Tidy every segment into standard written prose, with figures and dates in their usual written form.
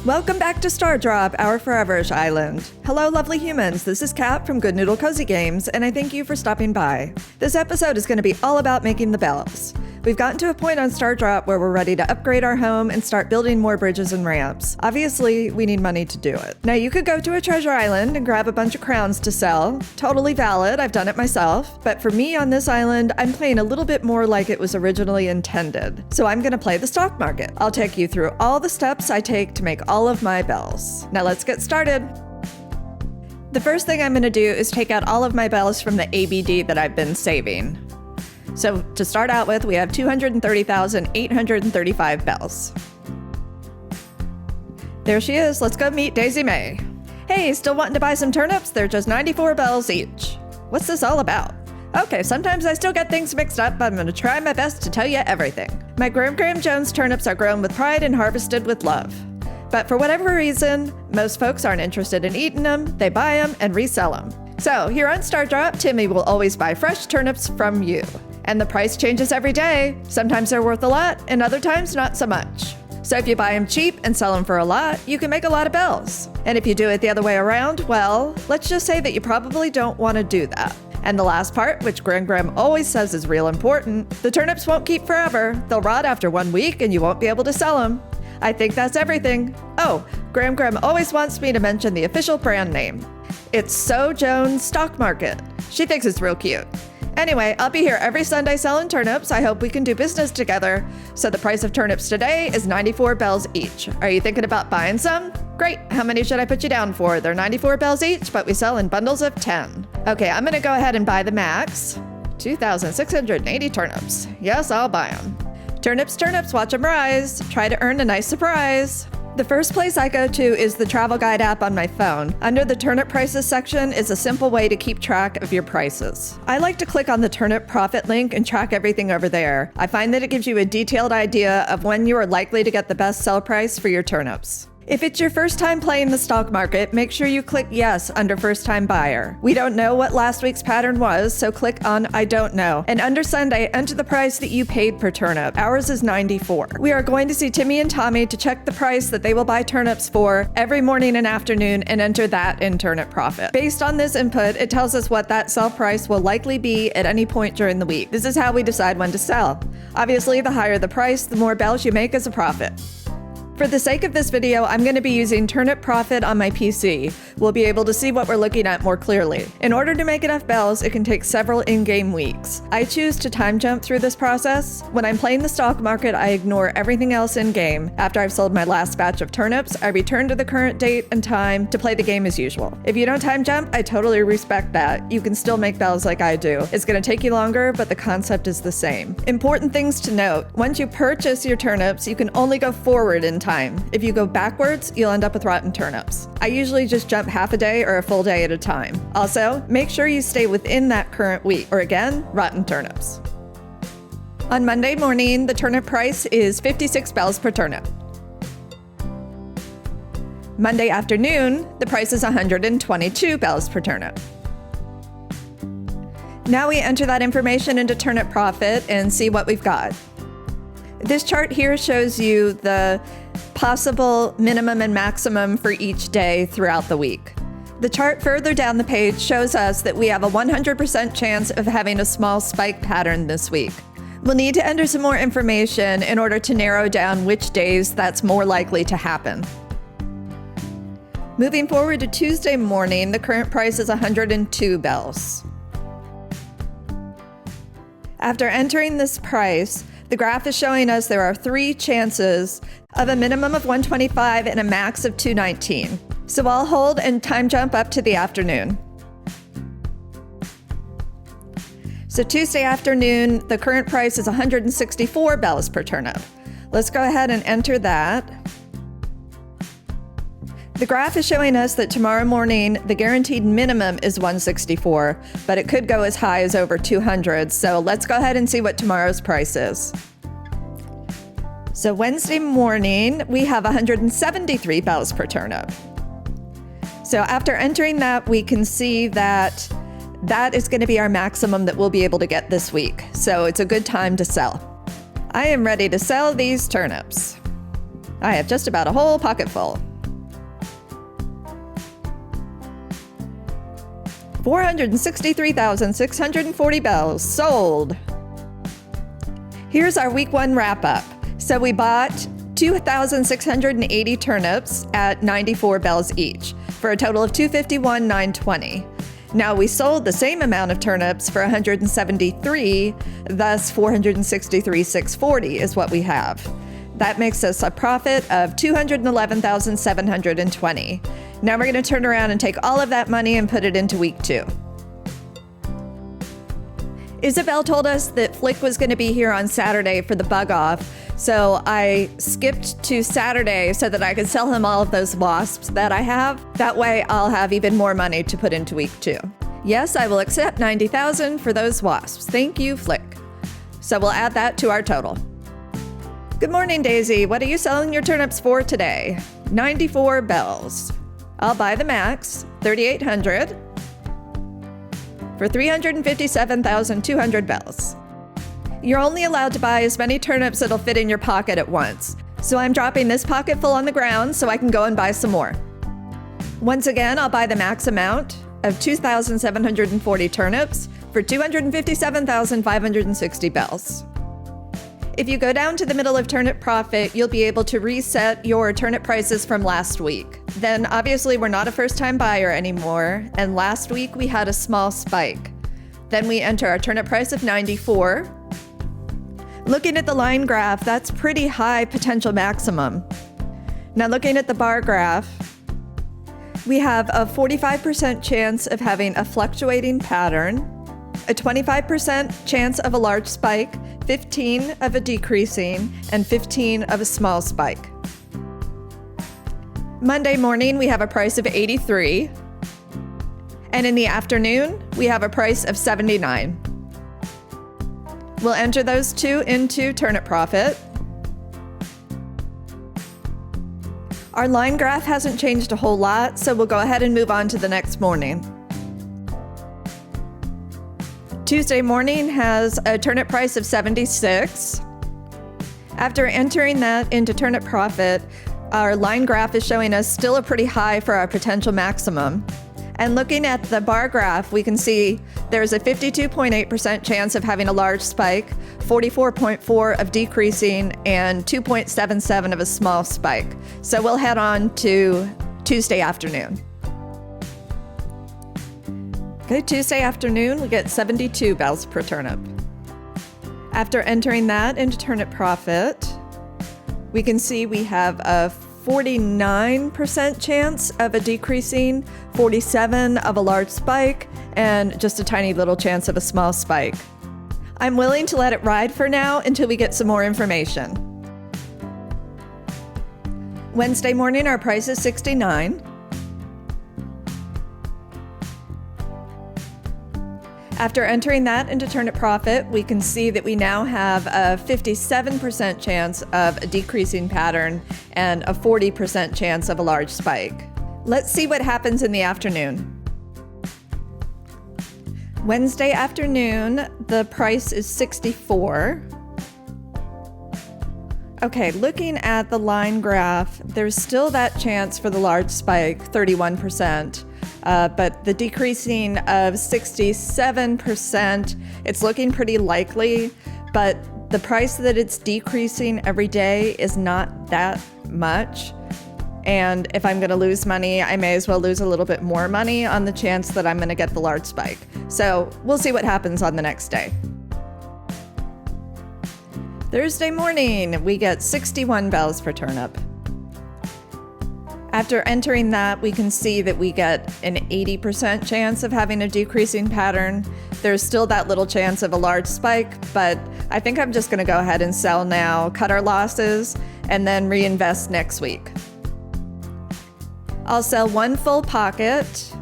Welcome back to Stardrop, our Foreverish island. Hello, lovely humans. This is Kat from Good Noodle Cozy Games, and I thank you for stopping by. This episode is going to be all about making the bells. We've gotten to a point on Stardrop where we're ready to upgrade our home and start building more bridges and ramps. Obviously, we need money to do it. Now, you could go to a treasure island and grab a bunch of crowns to sell. Totally valid, I've done it myself. But for me on this island, I'm playing a little bit more like it was originally intended. So I'm gonna play the Stalk Market. I'll take you through all the steps I take to make all of my bells. Now let's get started. The first thing I'm gonna do is take out all of my bells from the ABD that I've been saving. So to start out with, we have 230,835 bells. There she is. Let's go meet Daisy May. Hey, still wanting to buy some turnips? They're just 94 bells each. What's this all about? Okay, sometimes I still get things mixed up, but I'm going to try my best to tell you everything. My Graham Jones turnips are grown with pride and harvested with love. But for whatever reason, most folks aren't interested in eating them. They buy them and resell them. So here on Stardrop, Timmy will always buy fresh turnips from you. And the price changes every day. Sometimes they're worth a lot, and other times not so much. So if you buy them cheap and sell them for a lot, you can make a lot of bells. And if you do it the other way around, well, let's just say that you probably don't want to do that. And the last part, which Graham always says is real important, the turnips won't keep forever. They'll rot after 1 week and you won't be able to sell them. I think that's everything. Oh, Graham always wants me to mention the official brand name. It's So Jones Stalk Market. She thinks it's real cute. Anyway, I'll be here every Sunday selling turnips. I hope we can do business together. So the price of turnips today is 94 bells each. Are you thinking about buying some? Great. How many should I put you down for? They're 94 bells each, but we sell in bundles of 10. Okay, I'm gonna go ahead and buy the max. 2,680 turnips. Yes, I'll buy them. Turnips, watch them rise. Try to earn a nice surprise. The first place I go to is the travel guide app on my phone. Under the turnip prices section is a simple way to keep track of your prices. I like to click on the turnip profit link and track everything over there. I find that it gives you a detailed idea of when you are likely to get the best sell price for your turnips. If it's your first time playing the Stalk Market, make sure you click yes under first time buyer. We don't know what last week's pattern was, so click on I don't know. And under Sunday, enter the price that you paid per turnip. Ours is 94. We are going to see Timmy and Tommy to check the price that they will buy turnips for every morning and afternoon and enter that in turnip profit. Based on this input, it tells us what that sell price will likely be at any point during the week. This is how we decide when to sell. Obviously, the higher the price, the more bells you make as a profit. For the sake of this video, I'm going to be using Turnip Profit on my PC. We'll be able to see what we're looking at more clearly. In order to make enough bells, it can take several in-game weeks. I choose to time jump through this process. When I'm playing the Stalk Market, I ignore everything else in-game. After I've sold my last batch of turnips, I return to the current date and time to play the game as usual. If you don't time jump, I totally respect that. You can still make bells like I do. It's going to take you longer, but the concept is the same. Important things to note. Once you purchase your turnips, you can only go forward in time. If you go backwards, you'll end up with rotten turnips. I usually just jump half a day or a full day at a time. Also, make sure you stay within that current week, or again, rotten turnips. On Monday morning, the turnip price is 56 bells per turnip. Monday afternoon, the price is 122 bells per turnip. Now we enter that information into Turnip Profit and see what we've got. This chart here shows you the possible minimum and maximum for each day throughout the week. The chart further down the page shows us that we have a 100% chance of having a small spike pattern this week. We'll need to enter some more information in order to narrow down which days that's more likely to happen. Moving forward to Tuesday morning, the current price is 102 bells. After entering this price, the graph is showing us there are 3 chances of a minimum of 125 and a max of 219. So I'll hold and time jump up to the afternoon. So Tuesday afternoon, the current price is 164 bells per turnip. Let's go ahead and enter that. The graph is showing us that tomorrow morning, the guaranteed minimum is 164, but it could go as high as over 200. So let's go ahead and see what tomorrow's price is. So Wednesday morning, we have 173 bells per turnip. So after entering that, we can see that that is going to be our maximum that we'll be able to get this week. So it's a good time to sell. I am ready to sell these turnips. I have just about a whole pocket full. 463,640 bells sold. Here's our week 1 wrap up. So we bought 2,680 turnips at 94 bells each for a total of 251,920. Now we sold the same amount of turnips for 173, thus 463,640 is what we have. That makes us a profit of 211,720. Now we're going to turn around and take all of that money and put it into week 2. Isabel told us that Flick was going to be here on Saturday for the bug off, so I skipped to Saturday so that I could sell him all of those wasps that I have. That way I'll have even more money to put into week 2. Yes, I will accept 90,000 for those wasps. Thank you, Flick. So we'll add that to our total. Good morning, Daisy. What are you selling your turnips for today? 94 bells. I'll buy the max, 3,800, for 357,200 bells. You're only allowed to buy as many turnips that'll fit in your pocket at once. So I'm dropping this pocket full on the ground so I can go and buy some more. Once again, I'll buy the max amount of 2,740 turnips for 257,560 bells. If you go down to the middle of turnip profit, you'll be able to reset your turnip prices from last week. Then obviously we're not a first-time buyer anymore, and last week we had a small spike. Then we enter our turnip price of 94. Looking at the line graph, that's pretty high potential maximum. Now looking at the bar graph, we have a 45% chance of having a fluctuating pattern, a 25% chance of a large spike, 15 of a decreasing, and 15 of a small spike. Monday morning, we have a price of 83. And in the afternoon, we have a price of 79. We'll enter those two into turnip profit. Our line graph hasn't changed a whole lot, so we'll go ahead and move on to the next morning. Tuesday morning has a turnip price of 76. After entering that into turnip profit, our line graph is showing us still a pretty high for our potential maximum. And looking at the bar graph, we can see there's a 52.8% chance of having a large spike, 44.4% of decreasing, and 2.77% of a small spike. So we'll head on to Tuesday afternoon. Okay, Tuesday afternoon, we get 72 bells per turnip. After entering that into turnip profit, we can see we have a 49% chance of a decreasing, 47% of a large spike, and just a tiny little chance of a small spike. I'm willing to let it ride for now until we get some more information. Wednesday morning, our price is 69. After entering that into turnip profit, we can see that we now have a 57% chance of a decreasing pattern and a 40% chance of a large spike. Let's see what happens in the afternoon. Wednesday afternoon, the price is 64. Okay, looking at the line graph, there's still that chance for the large spike, 31%. But the decreasing of 67%, it's looking pretty likely, but the price that it's decreasing every day is not that much. And if I'm going to lose money, I may as well lose a little bit more money on the chance that I'm going to get the large spike. So we'll see what happens on the next day. Thursday morning, we get 61 bells per turnip. After entering that, we can see that we get an 80% chance of having a decreasing pattern. There's still that little chance of a large spike, but I think I'm just going to go ahead and sell now, cut our losses, and then reinvest next week. I'll sell one full pocket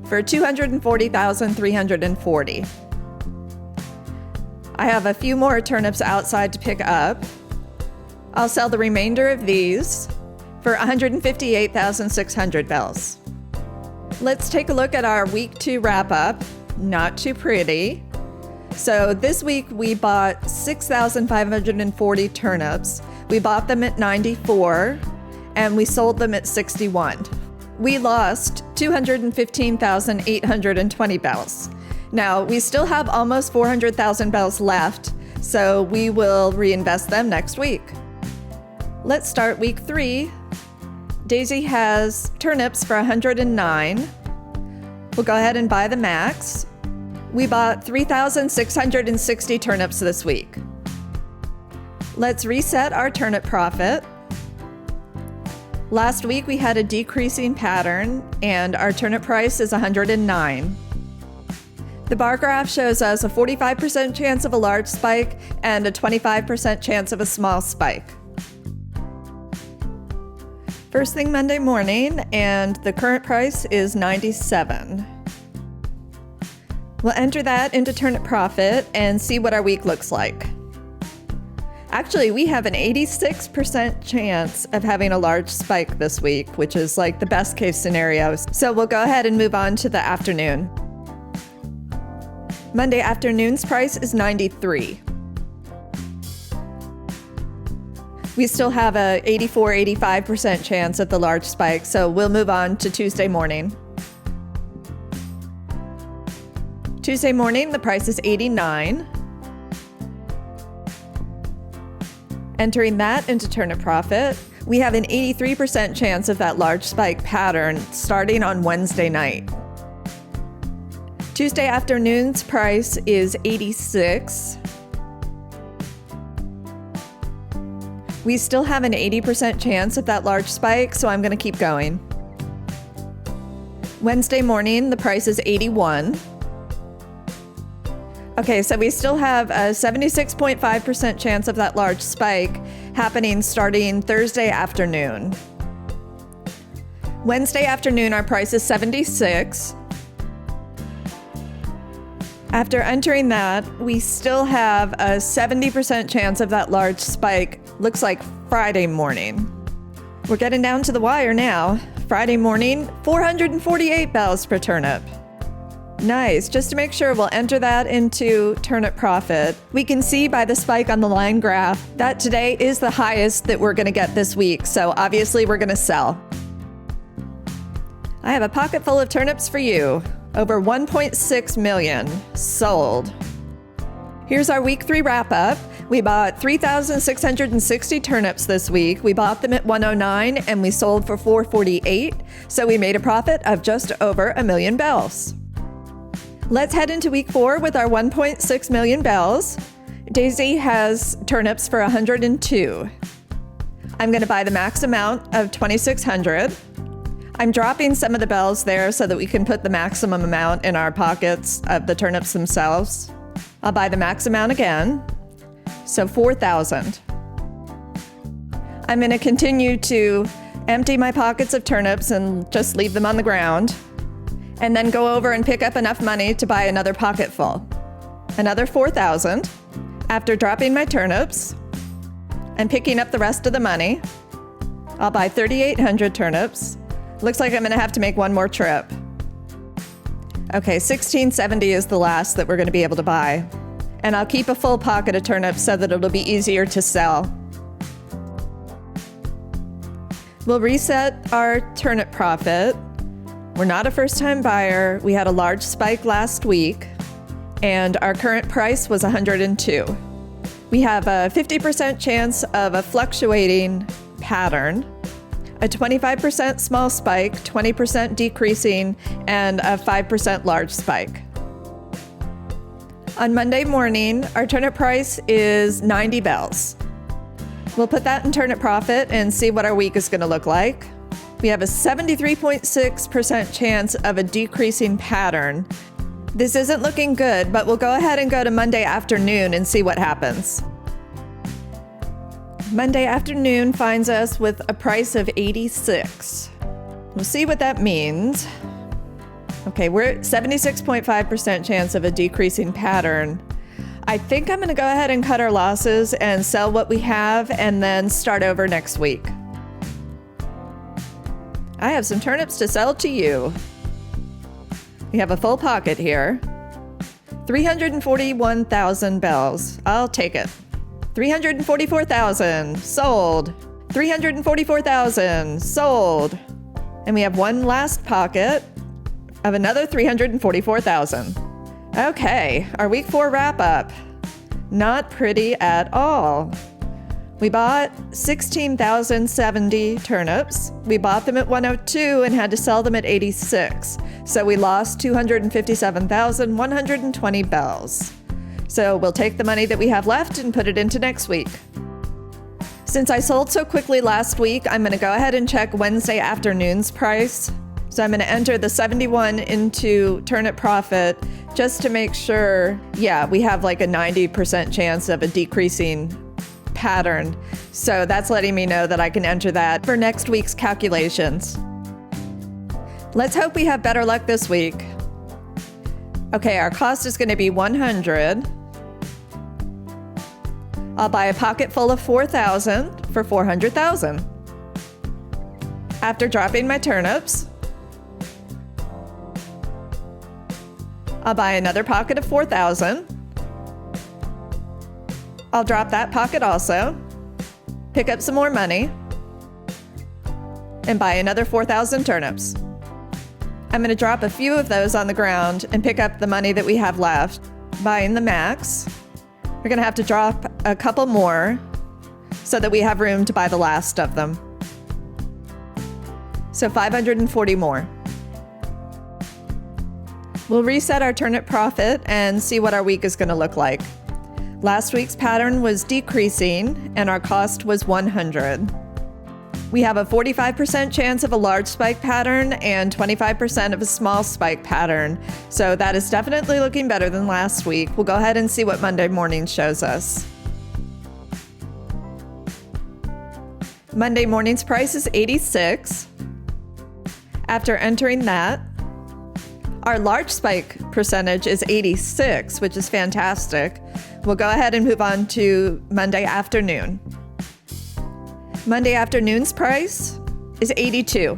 for 240,340. I have a few more turnips outside to pick up. I'll sell the remainder of these for 158,600 bells. Let's take a look at our week 2 wrap up. Not too pretty. So this week we bought 6,540 turnips. We bought them at 94 and we sold them at 61. we lost 215,820 bells. Now, we still have almost 400,000 bells left, so we will reinvest them next week. Let's start week 3. Daisy has turnips for 109. We'll go ahead and buy the max. We bought 3,660 turnips this week. Let's reset our turnip profit. Last week we had a decreasing pattern and our turnip price is 109. The bar graph shows us a 45% chance of a large spike and a 25% chance of a small spike. First thing Monday morning, and the current price is 97. We'll enter that into turnip profit and see what our week looks like. Actually, we have an 86% chance of having a large spike this week, which is like the best case scenario. So we'll go ahead and move on to the afternoon. Monday afternoon's price is 93. We still have a 84-85% chance of the large spike, so we'll move on to Tuesday morning. Tuesday morning, the price is 89. Entering that into turnip profit, we have an 83% chance of that large spike pattern starting on Wednesday night. Tuesday afternoon's price is 86. We still have an 80% chance of that large spike, so I'm going to keep going. Wednesday morning, the price is 81. Okay, so we still have a 76.5% chance of that large spike happening starting Thursday afternoon. Wednesday afternoon, our price is 76. After entering that, we still have a 70% chance of that large spike, looks like Friday morning. We're getting down to the wire now. Friday morning, 448 bells per turnip. Nice. Just to make sure, we'll enter that into turnip profit. We can see by the spike on the line graph that today is the highest that we're going to get this week, so obviously we're going to sell. I have a pocket full of turnips for you. Over 1.6 million sold. Here's our week 3 wrap up. We bought 3,660 turnips this week. We bought them at 109 and we sold for 448, so we made a profit of just over $1 million bells. Let's head into week 4 with our 1.6 million bells. Daisy has turnips for 102. I'm going to buy the max amount of 2,600. I'm dropping some of the bells there so that we can put the maximum amount in our pockets of the turnips themselves. I'll buy the max amount again, so 4,000. I'm going to continue to empty my pockets of turnips and just leave them on the ground, and then go over and pick up enough money to buy another pocket full. Another 4,000. After dropping my turnips and picking up the rest of the money, I'll buy 3,800 turnips. Looks like I'm going to have to make one more trip. Okay, 1,670 is the last that we're going to be able to buy. And I'll keep a full pocket of turnips so that it'll be easier to sell. We'll reset our turnip profit. We're not a first-time buyer. We had a large spike last week, and our current price was 102. We have a 50% chance of a fluctuating pattern, a 25% small spike, 20% decreasing, and a 5% large spike. On Monday morning, our turnip price is 90 bells. We'll put that in turnip profit and see what our week is going to look like. We have a 73.6% chance of a decreasing pattern. This isn't looking good, but we'll go ahead and go to Monday afternoon and see what happens. Monday afternoon finds us with a price of 86. We'll see what that means. Okay, we're at 76.5% chance of a decreasing pattern. I think I'm going to go ahead and cut our losses and sell what we have and then start over next week. I have some turnips to sell to you. We have a full pocket here. 341,000 bells. I'll take it. 344,000 sold. 344,000 sold. And we have one last pocket of another 344,000. Okay, our week 4 wrap up. Not pretty at all. We bought 16,070 turnips. We bought them at 102 and had to sell them at 86. So we lost 257,120 bells. So we'll take the money that we have left and put it into next week. Since I sold so quickly last week, I'm going to go ahead and check Wednesday afternoon's price. So I'm going to enter the 71 into turnip profit just to make sure, yeah, we have like a 90% chance of a decreasing pattern. So that's letting me know that I can enter that for next week's calculations. Let's hope we have better luck this week. Okay, our cost is going to be 100. I'll buy a pocket full of 4,000 for 400,000. After dropping my turnips, I'll buy another pocket of 4,000. I'll drop that pocket also, pick up some more money, and buy another 4,000 turnips. I'm going to drop a few of those on the ground and pick up the money that we have left, buying the max. We're going to have to drop a couple more so that we have room to buy the last of them. So 540 more. We'll reset our turnip profit and see what our week is going to look like. Last week's pattern was decreasing and our cost was 100. We have a 45% chance of a large spike pattern and 25% of a small spike pattern. So that is definitely looking better than last week. We'll go ahead and see what Monday morning shows us. Monday morning's price is 86. After entering that, our large spike percentage is 86, which is fantastic. We'll go ahead and move on to Monday afternoon. Monday afternoon's price is 82.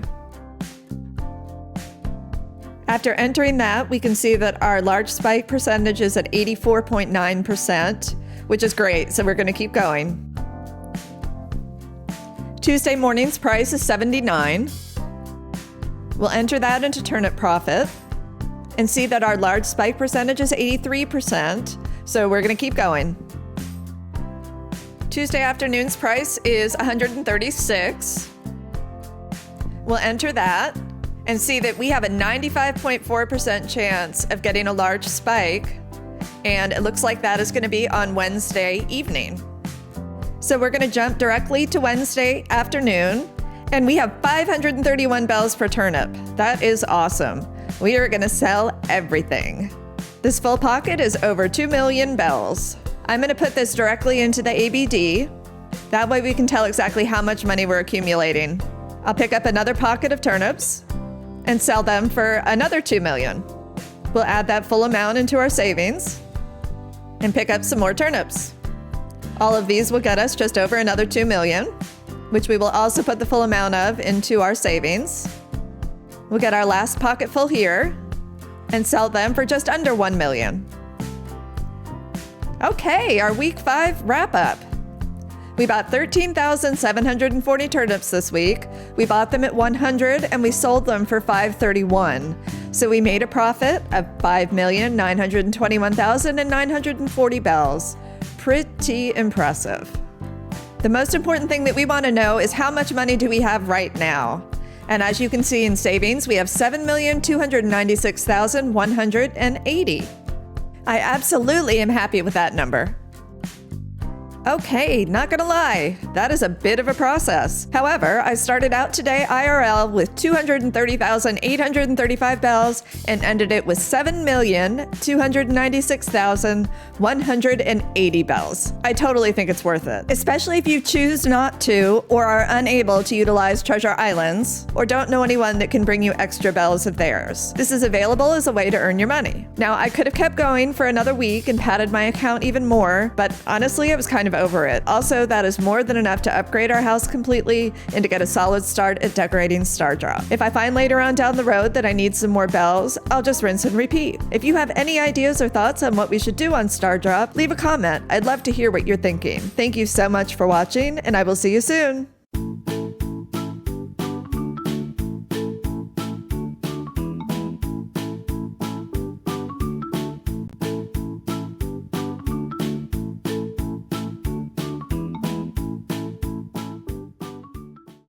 After entering that, we can see that our large spike percentage is at 84.9%, which is great, so we're going to keep going. Tuesday morning's price is 79. We'll enter that into turnip profit and see that our large spike percentage is 83%, so we're going to keep going. Tuesday afternoon's price is 136. We'll enter that and see that we have a 95.4% chance of getting a large spike, and it looks like that is going to be on Wednesday evening. So we're going to jump directly to Wednesday afternoon, and we have 531 bells per turnip. That is awesome. We are going to sell everything. This full pocket is over 2 million bells. I'm going to put this directly into the ABD. That way we can tell exactly how much money we're accumulating. I'll pick up another pocket of turnips and sell them for another 2 million. We'll add that full amount into our savings and pick up some more turnips. All of these will get us just over another 2 million, which we will also put the full amount of into our savings. We'll get our last pocket full here and sell them for just under 1 million. Okay, our week 5 wrap up. We bought 13,740 turnips this week. We bought them at 100 and we sold them for 531. So we made a profit of 5,921,940 bells. Pretty impressive. The most important thing that we want to know is how much money do we have right now? And as you can see in savings, we have 7,296,180. I absolutely am happy with that number. Okay, not gonna lie, that is a bit of a process. However, I started out today IRL with 230,835 bells and ended it with 7,296,180 bells. I totally think it's worth it, especially if you choose not to or are unable to utilize Treasure Islands or don't know anyone that can bring you extra bells of theirs. This is available as a way to earn your money. Now, I could have kept going for another week and padded my account even more, but honestly, I was kind of over it. Also, that is more than enough to upgrade our house completely and to get a solid start at decorating Stardrop. If I find later on down the road that I need some more bells, I'll just rinse and repeat. If you have any ideas or thoughts on what we should do on Stardrop, leave a comment. I'd love to hear what you're thinking. Thank you so much for watching, and I will see you soon.